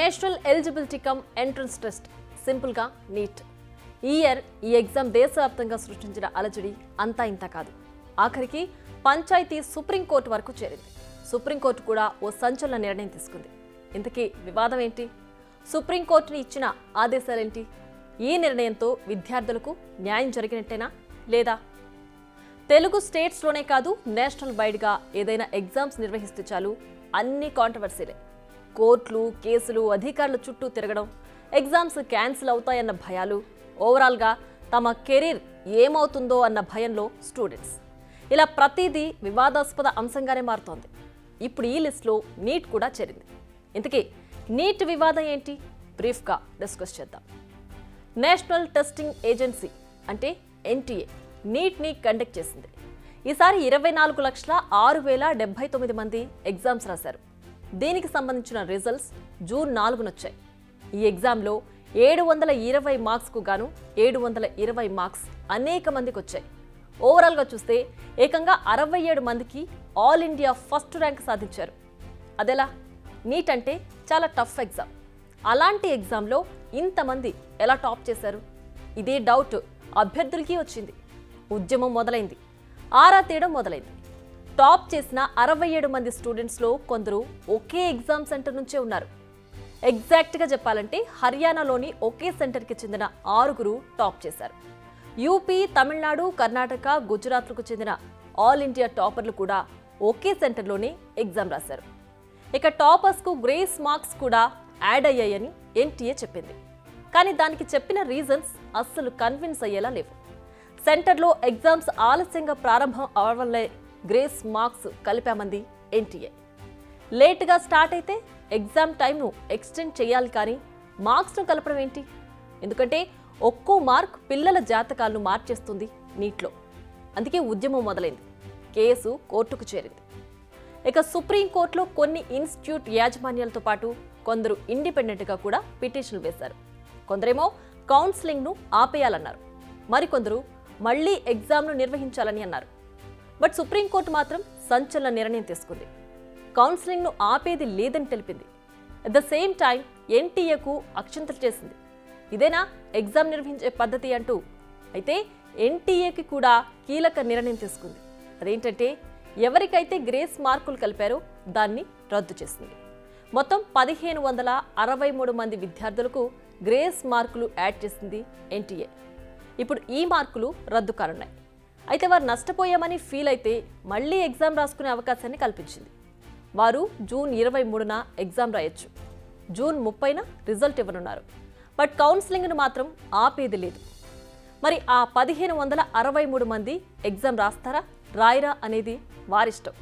National eligibility cum entrance test, సింపుల్గా neat. ఈ year ఈ ఎగ్జామ్ దేశవ్యాప్తంగా సృష్టించిన అలజడి అంతా ఇంత కాదు. ఆఖరికి పంచాయతీ సుప్రీంకోర్టు వరకు చేరింది. సుప్రీంకోర్టు కూడా ఓ సంచలన నిర్ణయం తీసుకుంది. ఇంతకీ వివాదం ఏంటి? సుప్రీంకోర్టుని ఇచ్చిన ఆదేశాలేంటి? ఈ నిర్ణయంతో విద్యార్థులకు న్యాయం జరిగినట్టేనా లేదా? తెలుగు స్టేట్స్లోనే కాదు, నేషనల్ వైడ్గా ఏదైనా ఎగ్జామ్స్ నిర్వహిస్తే చాలు అన్ని కాంట్రవర్సీలే. కోర్టులు, కేసులు, అధికారుల చుట్టూ తిరగడం, ఎగ్జామ్స్ క్యాన్సిల్ అవుతాయన్న భయాలు, ఓవరాల్గా తమ కెరీర్ ఏమవుతుందో అన్న భయంలో స్టూడెంట్స్. ఇలా ప్రతిదీ వివాదాస్పద అంశంగానే మారుతోంది. ఇప్పుడు ఈ లిస్టులో నీట్ కూడా చేరింది. ఇంతకీ నీట్ వివాదం ఏంటి? బ్రీఫ్గా డిస్కస్ చేద్దాం. నేషనల్ టెస్టింగ్ ఏజెన్సీ అంటే ఎన్టీఏ నీట్ని కండక్ట్ చేసింది. ఈసారి 24,06,079 మంది ఎగ్జామ్స్ రాశారు. దీనికి సంబంధించిన రిజల్ట్స్ జూన్ 4న వచ్చాయి. ఈ ఎగ్జామ్లో 720 మార్క్స్కు గాను 720 మార్క్స్ అనేక మందికి వచ్చాయి. ఓవరాల్గా చూస్తే ఏకంగా 67 మందికి ఆల్ ఇండియా ఫస్ట్ ర్యాంక్ సాధించారు. అదెలా? నీట్ అంటే చాలా టఫ్ ఎగ్జామ్. అలాంటి ఎగ్జామ్లో ఇంతమంది ఎలా టాప్ చేశారు? ఇదే డౌట్ అభ్యర్థులకి వచ్చింది. ఉద్యమం మొదలైంది, ఆరా తీయడం మొదలైంది. టాప్ చేసిన 67 మంది స్టూడెంట్స్లో కొందరు ఒకే ఎగ్జామ్ సెంటర్ నుంచే ఉన్నారు. ఎగ్జాక్ట్గా చెప్పాలంటే హర్యానాలోని ఒకే సెంటర్కి చెందిన 6 టాప్ చేశారు. యూపీ, తమిళనాడు, కర్ణాటక, గుజరాత్లకు చెందిన ఆల్ ఇండియా టాపర్లు కూడా ఒకే సెంటర్లోనే ఎగ్జామ్ రాశారు. ఇక టాపర్స్కు గ్రేస్ మార్క్స్ కూడా యాడ్ అయ్యాయని ఎన్టీఏ చెప్పింది. కానీ దానికి చెప్పిన రీజన్స్ అస్సలు కన్విన్స్ అయ్యేలా లేవు. సెంటర్లో ఎగ్జామ్స్ ఆలస్యంగా ప్రారంభం అవడంవల్లే గ్రేస్ మార్క్స్ కలిపామంది ఎన్టీఏ. లేటుగా స్టార్ట్ అయితే ఎగ్జామ్ టైంను ఎక్స్టెండ్ చేయాలి, కానీ మార్క్స్ను కలపడం ఏంటి? ఎందుకంటే ఒక్కో మార్క్ పిల్లల జాతకాలను మార్చేస్తుంది నీట్లో. అందుకే ఉద్యమం మొదలైంది. కేసు కోర్టుకు చేరింది. ఇక సుప్రీంకోర్టులో కొన్ని ఇన్స్టిట్యూట్ యాజమాన్యాలతో పాటు కొందరు ఇండిపెండెంట్గా కూడా పిటిషన్లు వేశారు. కొందరేమో కౌన్సిలింగ్ను ఆపేయాలన్నారు, మరికొందరు మళ్లీ ఎగ్జామ్ను నిర్వహించాలని అన్నారు. బట్ సుప్రీంకోర్టు మాత్రం సంచలన నిర్ణయం తీసుకుంది. కౌన్సిలింగ్ను ఆపేది లేదని తెలిపింది. అట్ ద సేమ్ టైం ఎన్టీఏకు అక్షంతలు చేసింది. ఇదేనా ఎగ్జామ్ నిర్వహించే పద్ధతి అంటూ. అయితే ఎన్టీఏకి కూడా కీలక నిర్ణయం తీసుకుంది. అదేంటంటే ఎవరికైతే గ్రేస్ మార్కులు కలిపారో దాన్ని రద్దు చేసింది. మొత్తం 1,563 మంది విద్యార్థులకు గ్రేస్ మార్కులు యాడ్ చేసింది ఎన్టీఏ. ఇప్పుడు ఈ మార్కులు రద్దు కానున్నాయి. అయితే వారు నష్టపోయామని ఫీల్ అయితే మళ్లీ ఎగ్జామ్ రాసుకునే అవకాశాన్ని కల్పించింది. వారు జూన్ 23న ఎగ్జామ్ రాయొచ్చు. జూన్ 30న రిజల్ట్ ఇవ్వనున్నారు. బట్ కౌన్సిలింగ్ను మాత్రం ఆపేది లేదు. మరి ఆ 1,563 మంది ఎగ్జామ్ రాస్తారా, రాయరా అనేది వారిష్టం.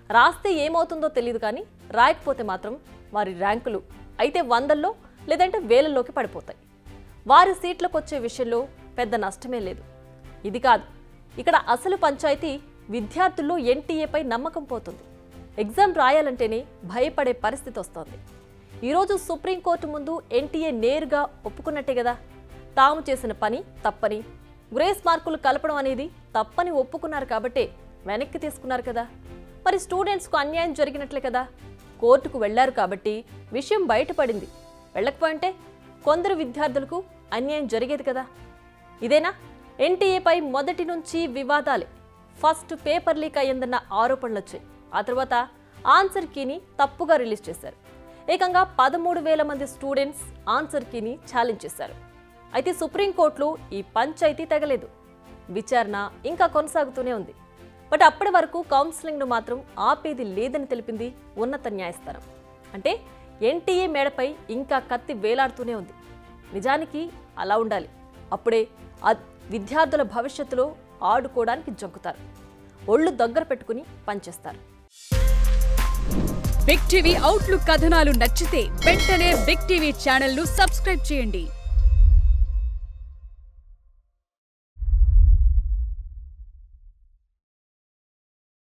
రాస్తే ఏమవుతుందో తెలియదు, కానీ రాయకపోతే మాత్రం వారి ర్యాంకులు అయితే 100ల్లో లేదంటే 1000లోకి పడిపోతాయి. వారి సీట్లకు వచ్చే విషయంలో పెద్ద నష్టమే లేదు. ఇది కాదు, ఇక్కడ అసలు పంచాయతీ విద్యార్థుల్లో ఎన్టీఏపై నమ్మకం పోతుంది. ఎగ్జామ్ రాయాలంటేనే భయపడే పరిస్థితి వస్తోంది. ఈరోజు సుప్రీంకోర్టు ముందు ఎన్టీఏ నేరుగా ఒప్పుకున్నట్టే కదా. తాము చేసిన పని తప్పని, గ్రేస్ మార్కులు కలపడం అనేది తప్పని ఒప్పుకున్నారు కాబట్టే వెనక్కి తీసుకున్నారు కదా. మరి స్టూడెంట్స్కు అన్యాయం జరిగినట్లే కదా. కోర్టుకు వెళ్లారు కాబట్టి విషయం బయటపడింది. వెళ్ళకపోయింటే కొందరు విద్యార్థులకు అన్యాయం జరిగేది కదా. ఇదేనా? ఎన్టీఏపై మొదటి నుంచి వివాదాలే. ఫస్ట్ పేపర్ లీక్ అయ్యిందన్న ఆరోపణలు వచ్చాయి. ఆ తర్వాత ఆన్సర్ కీని తప్పుగా రిలీజ్ చేశారు. ఏకంగా 13,000 మంది స్టూడెంట్స్ ఆన్సర్ కీని ఛాలెంజ్ చేశారు. అయితే సుప్రీంకోర్టులో ఈ పంచాయతీ తెగలేదు. విచారణ ఇంకా కొనసాగుతూనే ఉంది. బట్ అప్పటి వరకు కౌన్సిలింగ్ను మాత్రం ఆపేది లేదని తెలిపింది ఉన్నత న్యాయస్థానం. అంటే ఎన్టీఏ మేడపై ఇంకా కత్తి వేలాడుతూనే ఉంది. నిజానికి అలా ఉండాలి. అప్పుడే విద్యార్థుల భవిష్యత్తులో ఆడుకోవడానికి జంకుతారు. ఒళ్ళు దగ్గర పెట్టుకుని పనిచేస్తారు. బిగ్ టీవీ అవుట్లుక్ కథనాలు నచ్చితే వెంటనే బిగ్ టీవీ ఛానల్ ను సబ్స్క్రైబ్ చేయండి.